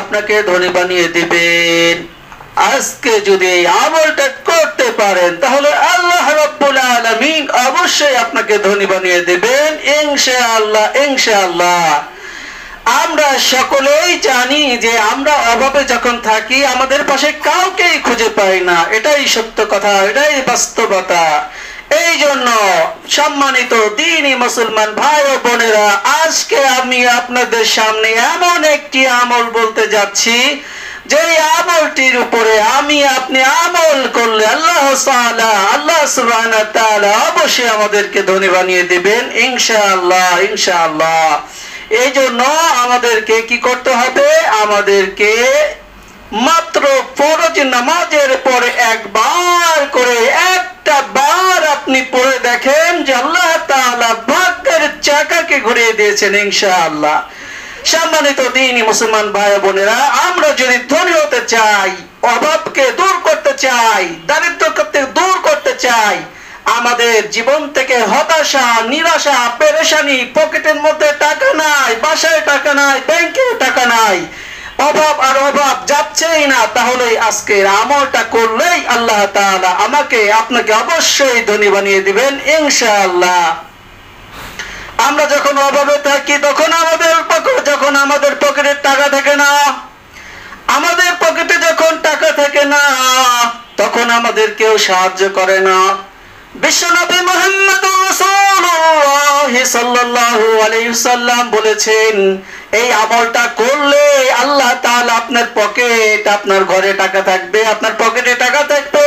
আপনাকে ধনী বানিয়ে দিবেন। আজকে যদি এই আমলটা করতে পারেন তাহলে আল্লাহ রাব্বুল আলামিন অবশ্যই আপনাকে ধনী বানিয়ে দিবেন ইনশাআল্লাহ ইনশাআল্লাহ। আমরা সকলেই জানি যে আমরা অভাবে যখন থাকি আমাদের পাশে কাউকেই খুঁজে পাই না, এটাই সত্য কথা, এটাই বাস্তবতা। এই জন্য সম্মানিত দ্বীনি মুসলমান ভাই ও বোনেরা, আজকে আমি আপনাদের সামনে এমন একটি আমল বলতে যাচ্ছি যে আমলটির উপরে আমি আপনি আমল করলে আল্লাহ সুবহানাহু ওয়া তাআলা অবশ্যই আমাদেরকে ধনী বানিয়ে দিবেন ইনশাআল্লাহ ইনশাআল্লাহ। এই জন্য আমাদেরকে কি করতে হবে? আমাদেরকে মাত্র ফরজ নামাজের পরে একবার করে একটা বার আপনি পড়ে দেখেন যে আল্লাহ তাআলা ভাগ্যের চাকাকে ঘুরিয়ে দিয়েছেন ইনশাআল্লাহ। সম্মানিত দ্বীনি মুসলমান ভাই বোনেরা, আমরা যদি ধনী হতে চাই, অভাবকে দূর করতে চাই, দারিদ্রকে দূর করতে চাই, আমাদের জীবন থেকে হতাশা, নিরাশা, পেরেশানি, পকেটের মধ্যে টাকা নাই, বাসায় টাকা নাই, ব্যাংকে টাকা নাই, অভাব আর অভাব যাচ্ছেই না, তাহলে আজকের আমলটা করলেই আল্লাহ তাআলা আমাকে আপনাকে অবশ্যই ধনী বানিয়ে দিবেন ইনশাআল্লাহ। আমরা যখন অভাবে থাকি তখন আমাদের পকেটে টাকা থাকে না, আমাদের পকেটে যখন টাকা থাকে না তখন আমাদের কেউ সাহায্য করে না। বিশ্বনবী মুহাম্মদুর রাসূলুল্লাহ সাল্লাল্লাহু আলাইহি ওয়াসাল্লাম বলেছেন, এই আমলটা করলে আল্লাহ তাআলা আপনার পকেট, আপনার ঘরে টাকা থাকবে, আপনার পকেটে টাকা থাকবে,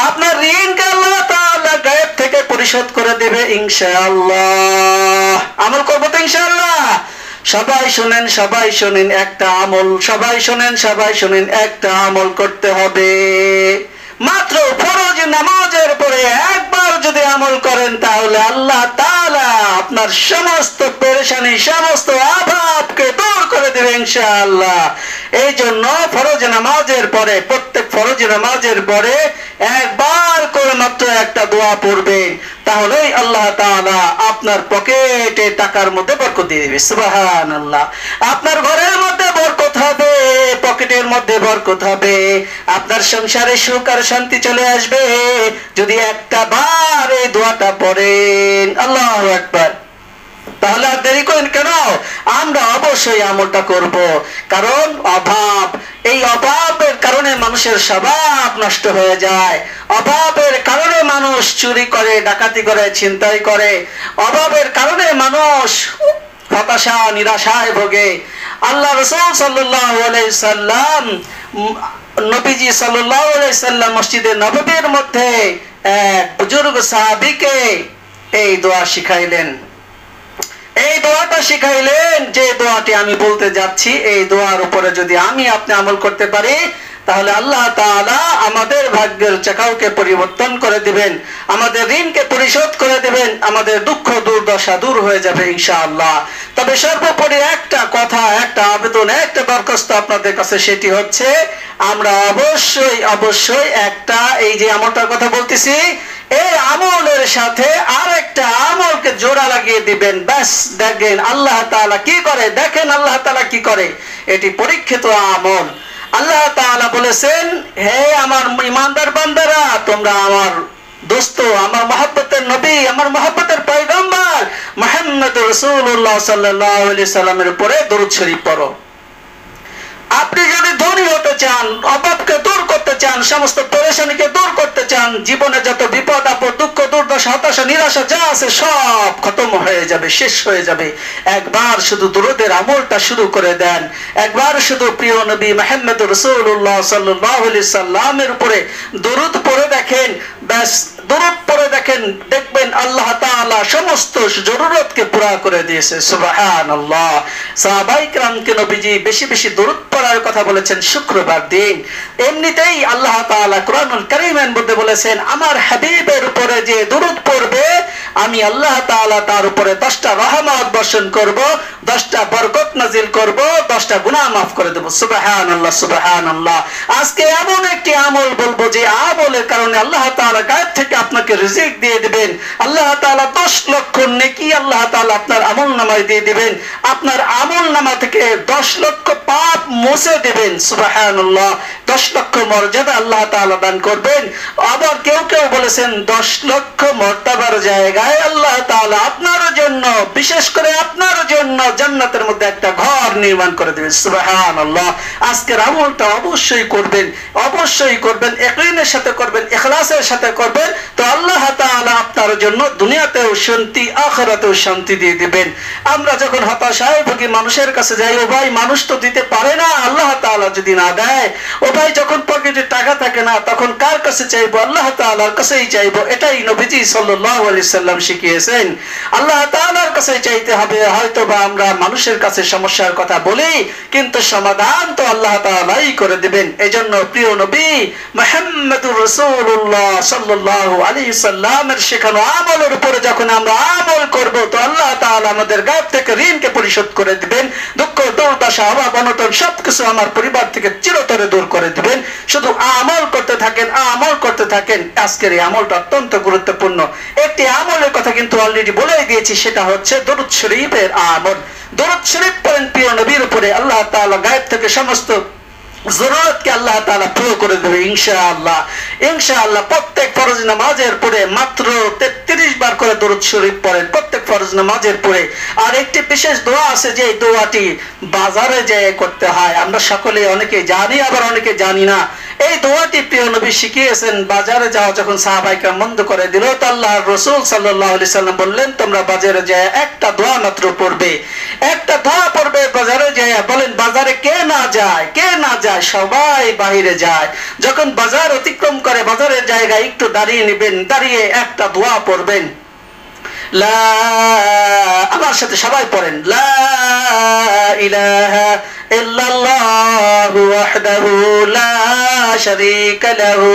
আপনার ঋণকে আল্লাহ তাআলা গায়েব থেকে পরিশোধ করে দেবে ইনশাআল্লাহ। আমল করব তো ইনশাআল্লাহ। সবাই শুনেন একটা আমল, সবাই শুনেন একটা আমল করতে হবে। মাত্র ফরজ নামাজের পরে একবার যদি আমল করেন তাহলে আল্লাহ তাআলা আপনার সমস্ত পেরেশানি, সমস্ত অভাবকে দূর করে দেবে ইনশাআল্লাহ। এই জন্য ফরজ নামাজের পরে, প্রত্যেক ফরজ নামাজের পরে একবার করে মাত্র একটা দোয়া পড়বেন, তাহলেই আল্লাহ তাআলা আপনার পকেটে টাকার মধ্যে বরকত দিয়ে দিবে। সুবহানাল্লাহ। আপনার ঘরের মধ্যে বরকত হবে, পকেটের মধ্যে বরকত হবে, আপনার সংসারে সুখ আর শান্তি চলে আসবে যদি একটা বার এই দোয়াটা পড়েন। আল্লাহু আকবার। তাহলে আর দেরি করেন কেন? আমরা অবশ্যই আমলটা করব, কারণ অভাব, এই অভাবের কারণে মানুষের স্বভাব নষ্ট হয়ে যায়, অভাবের কারণে মানুষ চুরি করে, ডাকাতি করে, ছিনতাই করে, অভাবের কারণে মানুষ হতাশা, নিরাশায় ভোগে। আল্লাহ রাসূল সাল্লাল্লাহু আলাইহি সাল্লাম, নবীজি সাল্লাল্লাহু আলাইহি সাল্লাম মসজিদে নববীর মধ্যে এক বুজুর্গ সাহাবীকে এই দোয়া শিখাইলেন। এই দোয়াটা শিখাইলেন, যে দোয়াটি আমি বলতে যাচ্ছি, এই দোয়ার উপরে যদি আমি আপনি আমল করতে পারি তাহলে আল্লাহ তাআলা আমাদের ভাগ্যের চাকাকে পরিবর্তন করে দিবেন, আমাদের ঋণকে পরিশোধ করে দিবেন, আমাদের দুঃখ দুর্দশা দূর হয়ে যাবে ইনশাআল্লাহ। তবে সর্বোপরি একটা কথা, একটা আবেদন, একটা দরখাস্ত আপনাদের কাছে, সেটি হচ্ছে আমরা অবশ্যই একটা, এই যে আমলটার কথা বলতেছি, এই আমলের সাথে আরেকটা আমলকে জোড়া লাগিয়ে দিবেন। ব্যাস, দেখেন আল্লাহ তাআলা কি করে, দেখেন আল্লাহ তাআলা কি করে। এটি পরীক্ষিত আমল। আল্লাহ তাআলা বলেছেন, হে আমার ঈমানদার বান্দারা, তোমরা আমার দোস্ত, আমার মহব্বতের নবী, আমার মহব্বতের পয়গম্বর মুহাম্মদুর রাসূলুল্লাহ সাল্লাল্লাহু আলাইহি সাল্লামের উপরে দরুদ শরীফ পড়ো। আপনি যদি ধনী হতে চান, অভাবকে দূর করতে চান, সমস্ত পেরেশানিকে দূর করতে চান, জীবনে যত বিপদ আপদ, দুঃখ দুর্দশা, হতাশা, নিরাশা যা আছে সব খতম হয়ে যাবে, শেষ হয়ে যাবে, একবার শুধু দরুদের আমলটা শুরু করে দেন। একবার শুধু প্রিয় নবী মুহাম্মদুর রাসূলুল্লাহ সাল্লাল্লাহু আলাইহি সাল্লামের উপরে দরুদ পড়ে দেখেন, ব্যাস দরুদ পড়ে দেখেন, দেখবেন আল্লাহ তাআলা সমস্ত জরুরতকে পুরা করে দিয়েছে। সুবহানাল্লাহ। সাহাবায়ে কেরামকে নবীজি বেশি বেশি দরুদ পড়ার কথা বলেছেন শুক্রবার দিন। এমনিতেই আল্লাহ তাআলা কুরআনুল কারীমের মধ্যে বলেছেন, আমার হাবিবের উপরে যে দরুদ পড়বে আমি আল্লাহ তাআলা তার উপরে 10টা রহমত বর্ষণ করব, 10টা বরকত নাজিল করব, 10টা গুনাহ মাফ করে দেব। সুবহানাল্লাহ সুবহানাল্লাহ। আজকে এমন একটি আমল বলবো যে আমলের কারণে আল্লাহ তাআলা গায়েব থেকে আপনাকে রিজিক দিয়ে দিবেন, আল্লাহ তাআলা 10 লক্ষ নেকি আল্লাহ তাআলা আপনার আমলনামায় দিয়ে দিবেন, আপনার আমল আমলনামা থেকে 10 লক্ষ পাপ মুছে দেবেন। সুবহানাল্লাহ। 10 লক্ষ মর্যাদা আল্লাহ তাআলা দান করবেন। আবার কেউ কেউ বলেছেন 10 লক্ষ মর্তবার জায়গায় আল্লাহ তাআলা আপনার জন্য, বিশেষ করে আপনার জন্য জান্নাতের মধ্যে একটা ঘর নির্মাণ করে দেবেন। সুবহানাল্লাহ। আজকের আমলটা অবশ্যই করবেন, অবশ্যই করবেন, ইয়াকিনের সাথে করবেন, ইখলাসের সাথে করবেন, তো আল্লাহ তাআলা আপনার জন্য দুনিয়াতেও শান্তি, আখিরাতেও শান্তি দিয়ে দিবেন। আমরা যখন হতাশায় ভুগি মানুষের কাছে যাই, ও ভাই মানুষ তো দিতে পারে না, আল্লাহ তাআলা যদি না দেয়, ও ভাই যখন পকেটে টাকা থাকে না তখন কার কাছে চাইবো? আল্লাহ তাআলার কাছেই চাইবো। এটাই নবীজি সাল্লাল্লাহু আলাইহি সাল্লাম শিখিয়েছেন। আল্লাহ তাআলার কাছে চাইতে হবে। হয়তো বা আমরা মানুষের কাছে সমস্যার কথা বলি, কিন্তু সমাধান তো আল্লাহ তাআলাই করে দিবেন। এজন্য প্রিয় নবী মুহাম্মদুর রাসূলুল্লাহ সাল্লাল্লাহু আলাইহি সাল্লামের শেখানো আমলের উপরে যখন আমরা আমল করব, তো আল্লাহ তাআলা আমাদের গায়েব থেকে ঋণকে পরিশোধ করে দিবেন। দুঃখ, দুর্দশা, অভাব, অনটন সবকিছু আমার পরিবার থেকে চিরতরে দূর করে দিবেন। শুধু আমল করতে থাকেন, আমল করতে থাকেন। আজকের এই আমলটা অত্যন্ত গুরুত্বপূর্ণ। একটি আমলের কথা কিন্তু অলরেডি বলেই দিয়েছি, সেটা হচ্ছে দরুদ শরীফের আমল। দরুদ শরীফ পড়েন প্রিয় নবীর উপরে, আল্লাহ তাআলা গায়েব থেকে সমস্ত জরুরতকে আল্লাহ তাআলা পুরো করে দেবে ইনশাআল্লাহ। ইনশাআল্লাহ প্রত্যেক ফরজ নামাজের পরে মাত্র 33 বার করে দরুদ শরীফ পড়েন, প্রত্যেক ফরজ নামাজের পরে। আর একটি বিশেষ দোয়া আছে, যে দোয়াটি বাজারে যেয়ে করতে হয়। আমরা সকলে অনেকে জানি, আবার অনেকে জানি না। এই দোয়াটি প্রিয় নবী শিখিয়েছেন। বাজারে যাওয়া যখন সাহাবায়ে কেরাম বন্ধ করে দিল, তো আল্লাহর রাসূল সাল্লাল্লাহু আলাইহি সাল্লাম বললেন, তোমরা বাজারে যেয়ে একটা দোয়া মাত্র পড়বে, একটা দোয়া পড়বে বাজারে যেয়ে। বলেন বাজারে কে না যায়? কে না যায়? সবাই বাহিরে যায়। যখন বাজার অতিক্রম করে, বাজারের জায়গায় একটু দাঁড়িয়ে নেবেন, দাঁড়িয়ে একটা দোয়া পড়বেন। আমার সাথে সবাই পড়েন, লা ইলাহা ইল্লাল্লাহু ওয়াহদাহু লা শারীকা লাহু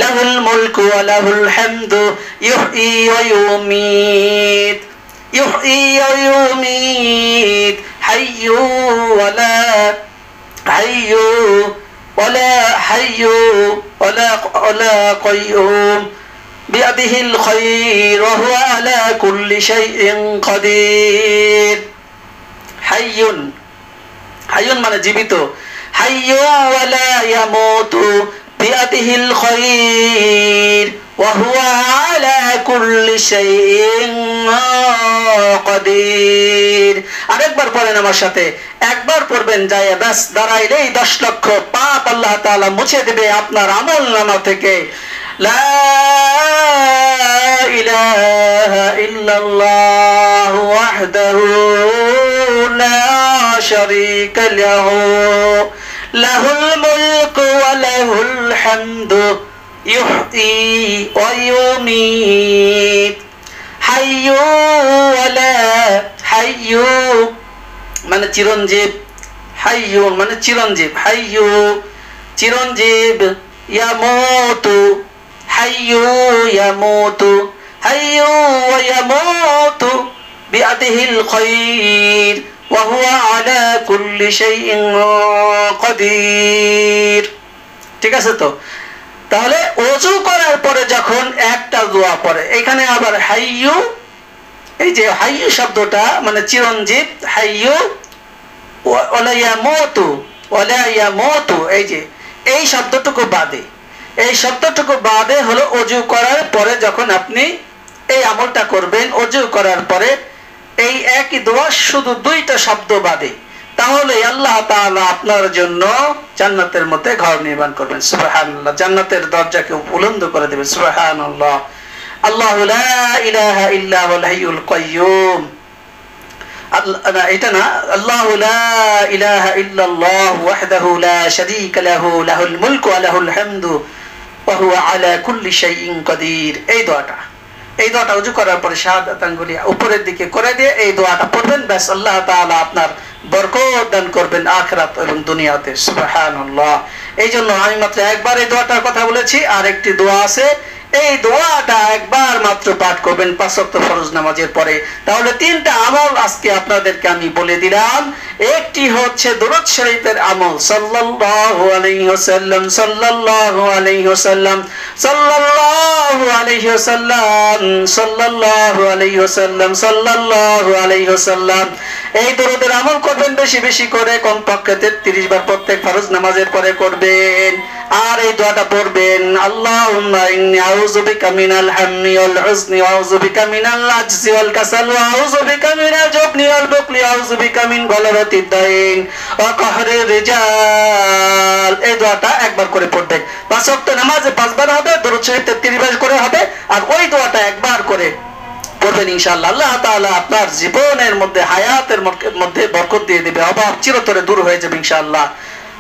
লাহুল মুলকু ওয়া লাহুল হামদু ইউহয়ী ওয়া ইউমীত ইউহয়ী ওয়া ইউমীত হাইয়্যু ওয়া লা হাইয়্যু ওয়া লা হাইয়্যু ওয়া লা কাইয়্যুম বিয়াদিহিল খায়র ওয়া হুয়া আলা কুল্লি শাইইন কাদির। হাইয়ুন, হাইয়ুন মানে জীবিত। হাইয়্যু ওয়া লা ইয়ামুতু বিয়াদিহিল খায়র ওয়া হুয়া আলা কুল্লি শাইইন কাদির। আরেকবার পড়েন আমার সাথে, একবার পড়বেন, যায় ব্যাস দাঁড়াইলেই 10 লক্ষ পাপ আল্লাহ তাআলা মুছে দেবে আপনার আমলনামা থেকে। লা ইলাহা ইল্লাল্লাহু ওয়াহদাহু লা শারীকা লাহু লাহুল মুলকু ওয়া লাহুল হামদু ইউহয়ী ওয়া ইউমীত হাইয়্যু ওয়া লা হাইয়্যু মানে চিরঞ্জীব, হাইয়্যুন মানে চিরঞ্জীব, হাইয়্যু চিরঞ্জীব, ইয়ামুতু হাইয়্যু ইয়ামুতু হাইয়্যু ওয়া ইয়ামুতু বিয়াদিহিল খায়র ওয়া হুয়া আলা কুল্লি শাইইন কাদির। ঠিক আছে তো? তাহলে ওযু করার পরে যখন একটা দোয়া পড়ে, এখানে আবার হাইয়্যু, এই যে হাইয়্যু শব্দটা মানে চিরঞ্জীব, হাইয়্যু ওয়ালা ইয়ামুতু, ওয়ালা ইয়ামুতু, এই যে এই শব্দটুকু বাদে, এই শব্দটুকু বাদে হলো ওযু করার পরে যখন আপনি এই আমলটা করবেন, ওযু করার পরে এই একই দোয়া শুধু 2টা শব্দ বাদে, তাহলে আল্লাহ তাআলা আপনার জন্য জান্নাতের মধ্যে ঘর নির্মাণ করবেন। সুবহানাল্লাহ। জান্নাতের দরজাকে বুলন্দ করে দিবেন। সুবহানাল্লাহ। আল্লাহু লা ইলাহা ইল্লা হুয়াল হাইয়ুল কাইয়্যুম। এটা না, আল্লাহু লা ইলাহা ইল্লাল্লাহু ওয়াহদাহু লা শারীকা লাহু লাহুল মুলকু ওয়া লাহুল হামদু ওয়া হুয়া আলা কুল্লি শাইইন কাদির। এই দোয়াটা, এই দোয়াটা ওযু করার পরে শাহাদাত আঙ্গুলি উপরের দিকে করে দিয়ে এই দোয়াটা পড়বেন। ব্যাস আল্লাহ তাআলা আপনার বরকত দান করবেন আখিরাত এবং দুনিয়াতে। সুবহানাল্লাহ। এই জন্য আমি মাত্র একবার এই দোয়াটার কথা বলেছি, আর একটি দোয়া আছে, এই দোয়াটা একবার মাত্র পাঠ করবেন 5 ওয়াক্ত ফরজ নামাজের পরে। তাহলে 3টা আমল আজকে আপনাদেরকে আমি বলে দিলাম। একটি হচ্ছে দরুদ শরীফের আমল, সাল্লাল্লাহু আলাইহি ওয়াসাল্লাম সাল্লাল্লাহু আলাইহি ওয়াসাল্লাম সাল্লাল্লাহু আলাইহি ওয়াসাল্লাম সাল্লাল্লাহু আলাইহি ওয়াসাল্লাম সাল্লাল্লাহু আলাইহি ওয়াসাল্লাম। এই দরুদের আমল করবেন বেশি বেশি করে, কমপক্ষে 33 বার প্রত্যেক ফরজ নামাজের পরে করবেন। আর এই দোয়াটা পড়বেন, আল্লাহুম্মা ইন্নী আউযু বিকা মিনাল হাম্মি ওয়াল হুজনি ওয়া আউযু বিকা মিনাল আজজি ওয়াল কাসাল ওয়া আউযু বিকা মিনাল জুবনি ওয়াল বুকলি ওয়া আউযু বিকা মিন গালাবাতিদ দাইন ওয়া কাহরির রিজাল। এই দোয়াটা একবার করে পড়বেন। 5 ওয়াক্ত নামাজে 5 বার হবে, দরুদ শরীফ 33 বার করে হবে, আর ওই দোয়াটা একবার করে পড়বেন ইনশাআল্লাহ। আল্লাহ তাআলা আপনার জীবনের মধ্যে, হায়াতের মধ্যে বরকত দিয়ে দিবে, অভাব চিরতরে দূর হয়ে যাবে ইনশাআল্লাহ।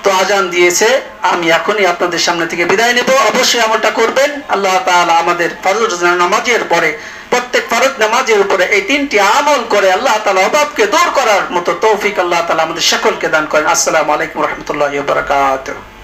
তো আজান দিয়েছে, আমি এখনই আপনাদের সামনে থেকে বিদায় নেব। অবশ্যই আমলটা করবেন। আল্লাহ তাআলা আমাদের ফরজ নামাজের পরে, প্রত্যেক ফরজ নামাজের উপরে এই 3টি আমল করে আল্লাহ তাআলা অভাবকে দূর করার মতো তৌফিক আল্লাহ তাআলা আমাদের সকলকে দান করেন। আসসালামু আলাইকুম ওয়া রাহমাতুল্লাহি ওয়া বারাকাতুহু।